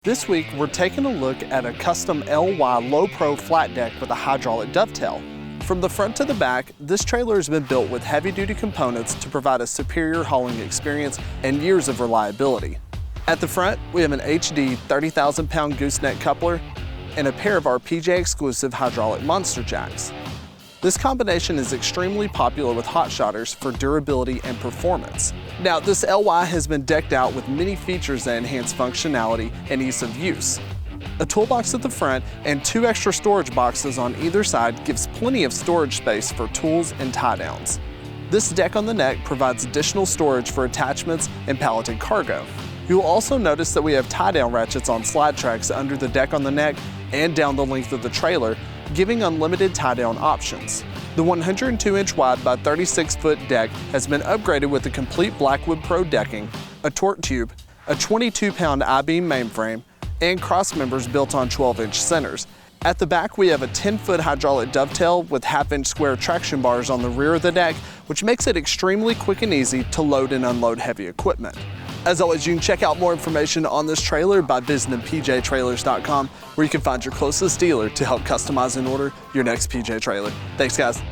This week, we're taking a look at a custom LY Low Pro flat deck with a hydraulic dovetail. From the front to the back, this trailer has been built with heavy-duty components to provide a superior hauling experience and years of reliability. At the front, we have an HD 30,000-pound gooseneck coupler and a pair of our PJ-exclusive hydraulic monster jacks. This combination is extremely popular with hotshotters for durability and performance. Now, this LY has been decked out with many features that enhance functionality and ease of use. A toolbox at the front and 2 extra storage boxes on either side gives plenty of storage space for tools and tie downs. This deck on the neck provides additional storage for attachments and palleted cargo. You will also notice that we have tie-down ratchets on slide tracks under the deck on the neck and down the length of the trailer, giving unlimited tie-down options. The 102-inch wide by 36-foot deck has been upgraded with a complete Blackwood Pro decking, a torque tube, a 22-pound I-beam mainframe, and crossmembers built on 12-inch centers. At the back, we have a 10-foot hydraulic dovetail with half-inch square traction bars on the rear of the deck, which makes it extremely quick and easy to load and unload heavy equipment. As always, you can check out more information on this trailer by visiting pjtrailers.com, where you can find your closest dealer to help customize and order your next PJ trailer. Thanks, guys.